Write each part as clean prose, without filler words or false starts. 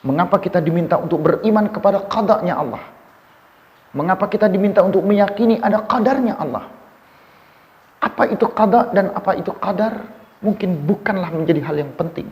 Mengapa kita diminta untuk beriman kepada qadanya Allah? Mengapa kita diminta untuk meyakini ada qadarnya Allah? Apa itu qada dan apa itu qadar? Mungkin bukanlah menjadi hal yang penting.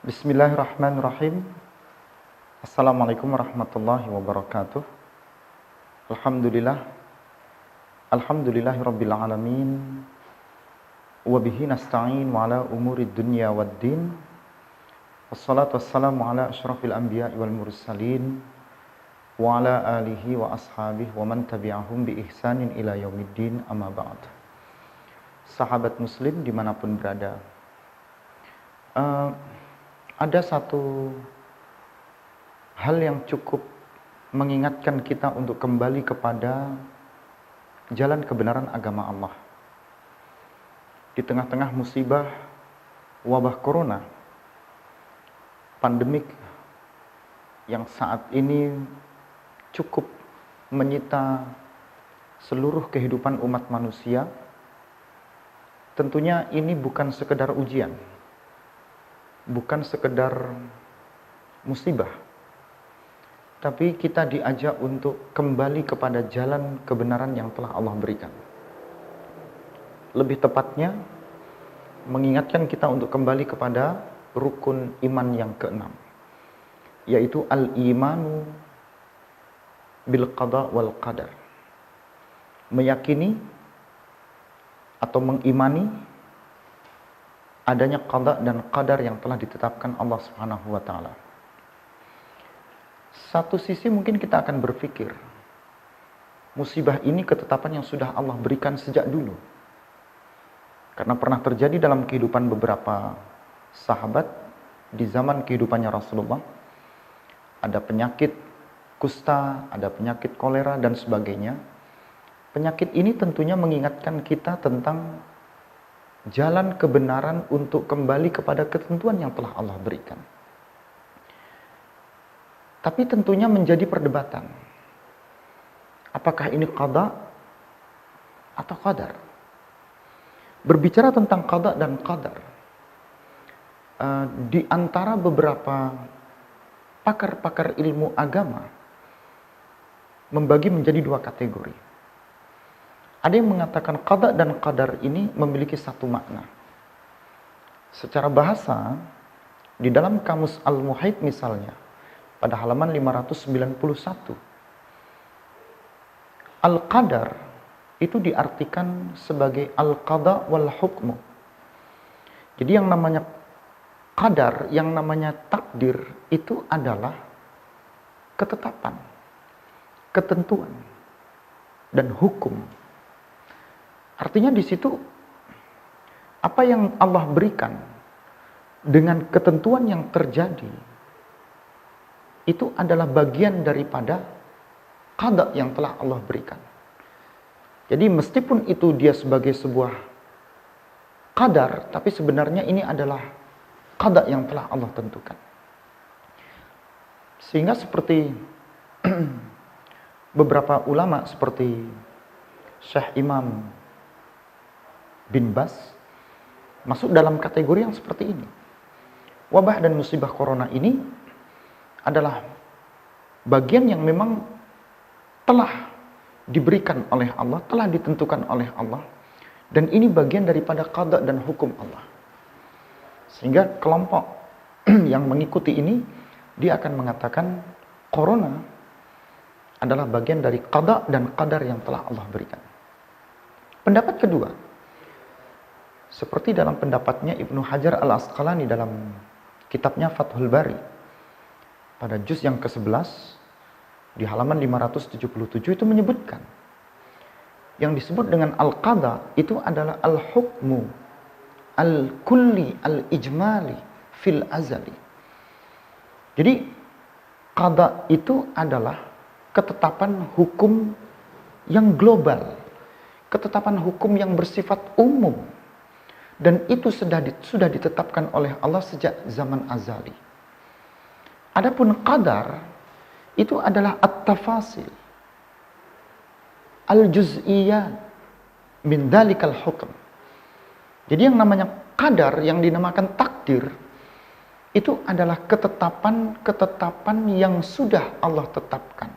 Bismillahirrahmanirrahim. Assalamualaikum warahmatullahi wabarakatuh. Alhamdulillahirabbil alamin. Wa bihi nasta'in wa ala umurid dunya waddin. Wassalatu wassalamu ala asyrafil anbiya'i wal mursalin wa ala alihi wa ashabihi wa man tabi'ahum bi ihsanin ila yaumiddin, amma ba'd. Sahabat muslim dimanapun berada, ada satu hal yang cukup mengingatkan kita untuk kembali kepada jalan kebenaran agama Allah. Di tengah-tengah musibah wabah corona, pandemik yang saat ini cukup menyita seluruh kehidupan umat manusia, tentunya ini bukan sekedar ujian, bukan sekedar musibah, tapi kita diajak untuk kembali kepada jalan kebenaran yang telah Allah berikan. Lebih tepatnya, mengingatkan kita untuk kembali kepada rukun iman yang keenam, yaitu al-imanu bil qada wal qadar. Meyakini atau mengimani adanya qada dan qadar yang telah ditetapkan Allah Subhanahu wa taala. Satu sisi mungkin kita akan berpikir, musibah ini ketetapan yang sudah Allah berikan sejak dulu. Karena pernah terjadi dalam kehidupan beberapa sahabat di zaman kehidupannya Rasulullah. Ada penyakit kusta, ada penyakit kolera dan sebagainya. Penyakit ini tentunya mengingatkan kita tentang jalan kebenaran untuk kembali kepada ketentuan yang telah Allah berikan. Tapi tentunya menjadi perdebatan. Apakah ini qada atau qadar? Berbicara tentang qada dan qadar, di antara beberapa pakar-pakar ilmu agama membagi menjadi dua kategori. Ada yang mengatakan qada dan qadar ini memiliki satu makna. Secara bahasa, di dalam kamus Al-Muhait misalnya, pada halaman 591, Al-Qadar itu diartikan sebagai Al-Qada wal Hukmu. Jadi yang namanya qadar, yang namanya takdir, itu adalah ketetapan, ketentuan, dan hukum. Artinya di situ apa yang Allah berikan dengan ketentuan yang terjadi itu adalah bagian daripada qada yang telah Allah berikan. Jadi meskipun itu dia sebagai sebuah qadar, tapi sebenarnya ini adalah qada yang telah Allah tentukan. Sehingga seperti beberapa ulama seperti Syekh Imam bin Bas masuk dalam kategori yang seperti ini. Wabah dan musibah corona ini adalah bagian yang memang telah diberikan oleh Allah, telah ditentukan oleh Allah, dan ini bagian daripada qada dan hukum Allah. Sehingga kelompok yang mengikuti ini, dia akan mengatakan corona adalah bagian dari qada dan qadar yang telah Allah berikan. Pendapat kedua, seperti dalam pendapatnya Ibnu Hajar Al-Asqalani dalam kitabnya Fathul Bari, pada juz yang ke-11, di halaman 577 itu menyebutkan, yang disebut dengan al-qada itu adalah al-hukmu al-kulli al-ijmali fil azali. Jadi qada itu adalah ketetapan hukum yang global, ketetapan hukum yang bersifat umum. Dan itu sudah ditetapkan oleh Allah sejak zaman azali. Adapun qadar, itu adalah at-tafasil, al-juz'iyat, min dalikal hukm. Jadi yang namanya qadar, yang dinamakan takdir, itu adalah ketetapan-ketetapan yang sudah Allah tetapkan.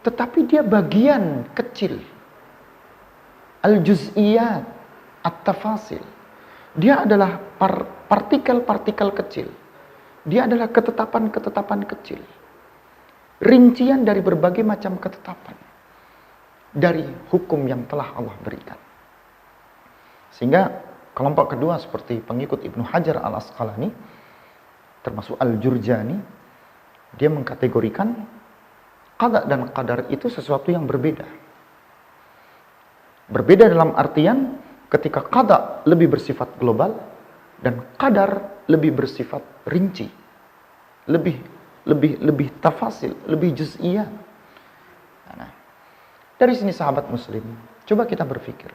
Tetapi dia bagian kecil. Al-juz'iyat, at-tafasil. Dia adalah partikel-partikel kecil. Dia adalah ketetapan-ketetapan kecil. Rincian dari berbagai macam ketetapan. Dari hukum yang telah Allah berikan. Sehingga kelompok kedua seperti pengikut Ibnu Hajar al-Asqalani, termasuk Al-Jurjani, dia mengkategorikan qada dan qadar itu sesuatu yang berbeda. Berbeda dalam artian ketika qada lebih bersifat global dan qadar lebih bersifat rinci, lebih tafasil, lebih juz'iyah. Nah, dari sini sahabat muslim, coba kita berpikir.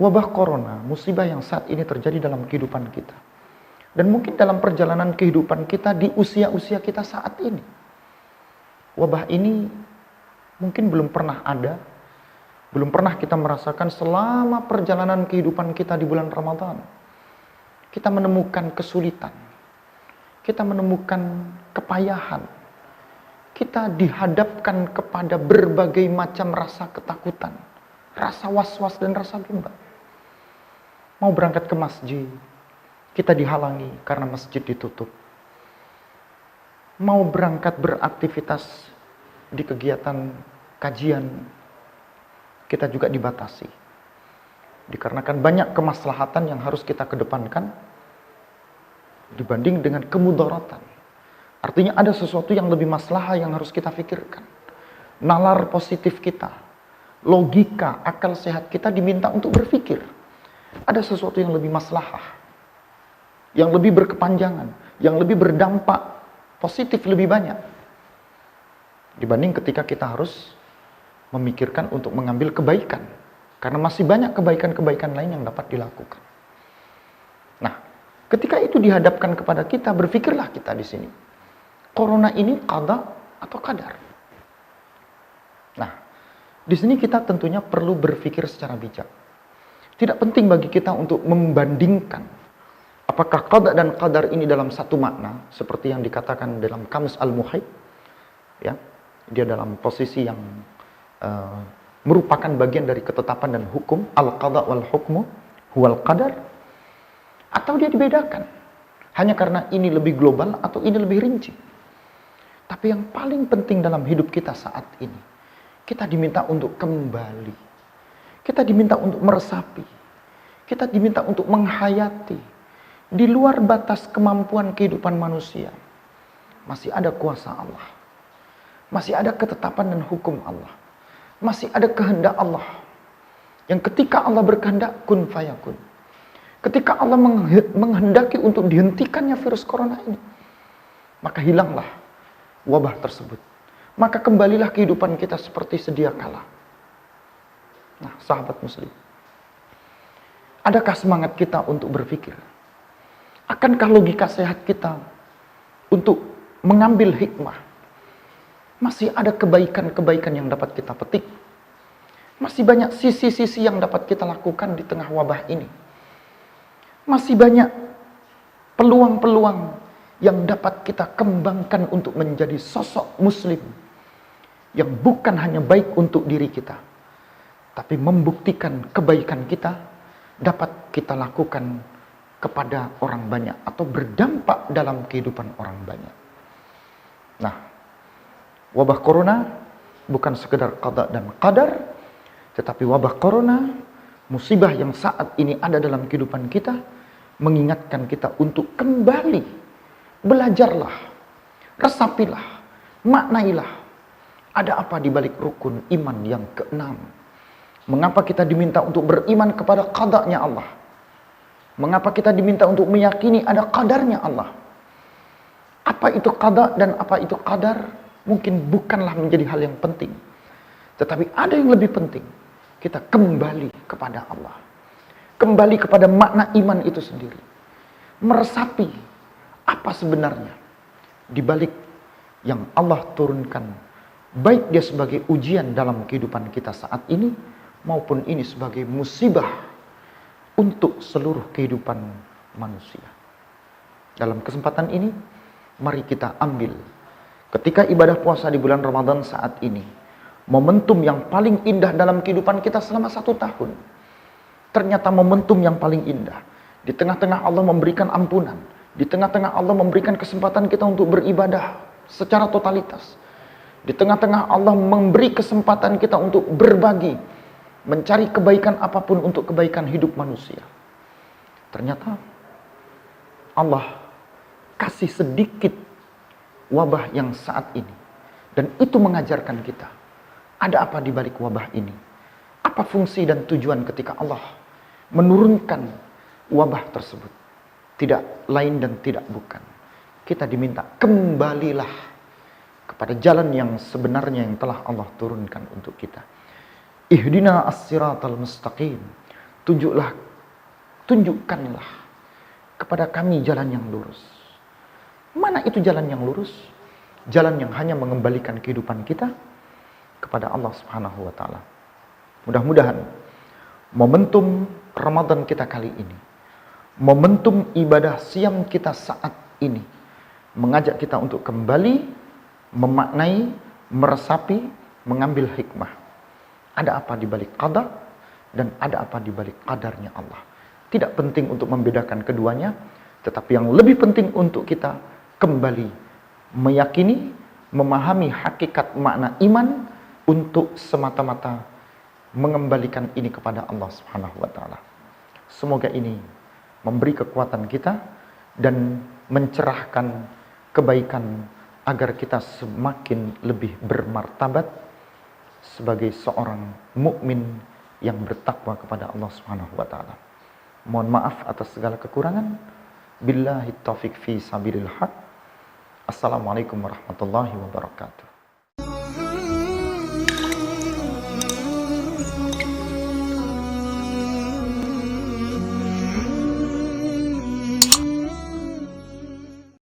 Wabah corona, musibah yang saat ini terjadi dalam kehidupan kita. Dan mungkin dalam perjalanan kehidupan kita di usia-usia kita saat ini. Wabah ini mungkin belum pernah ada, belum pernah kita merasakan selama perjalanan kehidupan kita di bulan Ramadan. Kita menemukan kesulitan, kita menemukan kepayahan, kita dihadapkan kepada berbagai macam rasa ketakutan, rasa was-was dan rasa bimbang. Mau berangkat ke masjid, kita dihalangi karena masjid ditutup. Mau berangkat beraktivitas di kegiatan kajian, kita juga dibatasi. Dikarenakan banyak kemaslahatan yang harus kita kedepankan dibanding dengan kemudaratan. Artinya ada sesuatu yang lebih maslahah yang harus kita pikirkan. Nalar positif kita, logika, akal sehat kita diminta untuk berpikir. Ada sesuatu yang lebih maslahah, yang lebih berkepanjangan, yang lebih berdampak positif lebih banyak dibanding ketika kita harus memikirkan untuk mengambil kebaikan, karena masih banyak kebaikan-kebaikan lain yang dapat dilakukan. Nah, ketika itu dihadapkan kepada kita, berpikirlah kita di sini, corona ini qada atau qadar? Nah, di sini kita tentunya perlu berpikir secara bijak. Tidak penting bagi kita untuk membandingkan apakah qada dan qadar ini dalam satu makna, seperti yang dikatakan dalam Kamus Al-Muhit, ya, dia dalam posisi yang merupakan bagian dari ketetapan dan hukum, al-qada wal hukmu huwal qadar, atau dia dibedakan hanya karena ini lebih global atau ini lebih rinci. Tapi yang paling penting dalam hidup kita saat ini, kita diminta untuk kembali, kita diminta untuk meresapi, kita diminta untuk menghayati. Di luar batas kemampuan kehidupan manusia, masih ada kuasa Allah. Masih ada ketetapan dan hukum Allah. Masih ada kehendak Allah. Yang ketika Allah berkehendak, kun fayakun. Ketika Allah menghendaki untuk dihentikannya virus corona ini, maka hilanglah wabah tersebut. Maka kembalilah kehidupan kita seperti sedia kala. Nah, sahabat muslim, adakah semangat kita untuk berpikir? Akankah logika sehat kita untuk mengambil hikmah? Masih ada kebaikan-kebaikan yang dapat kita petik. Masih banyak sisi-sisi yang dapat kita lakukan di tengah wabah ini. Masih banyak peluang-peluang yang dapat kita kembangkan untuk menjadi sosok muslim yang bukan hanya baik untuk diri kita, tapi membuktikan kebaikan kita dapat kita lakukan kepada orang banyak atau berdampak dalam kehidupan orang banyak. Nah, wabah corona bukan sekedar qada dan qadar, tetapi wabah corona, musibah yang saat ini ada dalam kehidupan kita, mengingatkan kita untuk kembali, belajarlah, resapilah, maknailah, ada apa di balik rukun iman yang keenam. Mengapa kita diminta untuk beriman kepada qadanya Allah? Mengapa kita diminta untuk meyakini ada qadarnya Allah? Apa itu qada dan apa itu qadar? Mungkin bukanlah menjadi hal yang penting. Tetapi ada yang lebih penting, kita kembali kepada Allah. Kembali kepada makna iman itu sendiri. Meresapi apa sebenarnya di balik yang Allah turunkan, baik dia sebagai ujian dalam kehidupan kita saat ini, maupun ini sebagai musibah untuk seluruh kehidupan manusia. Dalam kesempatan ini, mari kita ambil ketika ibadah puasa di bulan Ramadan saat ini, momentum yang paling indah dalam kehidupan kita selama 1 tahun. Ternyata momentum yang paling indah. Di tengah-tengah Allah memberikan ampunan. Di tengah-tengah Allah memberikan kesempatan kita untuk beribadah secara totalitas. Di tengah-tengah Allah memberi kesempatan kita untuk berbagi, mencari kebaikan apapun untuk kebaikan hidup manusia. Ternyata Allah kasih sedikit wabah yang saat ini. Dan itu mengajarkan kita, ada apa di balik wabah ini? Apa fungsi dan tujuan ketika Allah menurunkan wabah tersebut? Tidak lain dan tidak bukan, kita diminta kembalilah kepada jalan yang sebenarnya yang telah Allah turunkan untuk kita. Ihdina as-siratal mustaqim. Tunjukkanlah kepada kami jalan yang lurus. Mana itu jalan yang lurus? Jalan yang hanya mengembalikan kehidupan kita kepada Allah Subhanahu wa taala. Mudah-mudahan momentum Ramadan kita kali ini, momentum ibadah siam kita saat ini, mengajak kita untuk kembali memaknai, meresapi, mengambil hikmah. Ada apa di balik qada dan ada apa di balik qadarnya Allah. Tidak penting untuk membedakan keduanya, tetapi yang lebih penting untuk kita kembali meyakini, memahami hakikat makna iman untuk semata-mata mengembalikan ini kepada Allah Subhanahu wa taala. Semoga ini memberi kekuatan kita dan mencerahkan kebaikan agar kita semakin lebih bermartabat sebagai seorang mukmin yang bertakwa kepada Allah Subhanahu wa taala. Mohon maaf atas segala kekurangan. Billahi taufiq fi sabilil haq. Assalamualaikum warahmatullahi wabarakatuh.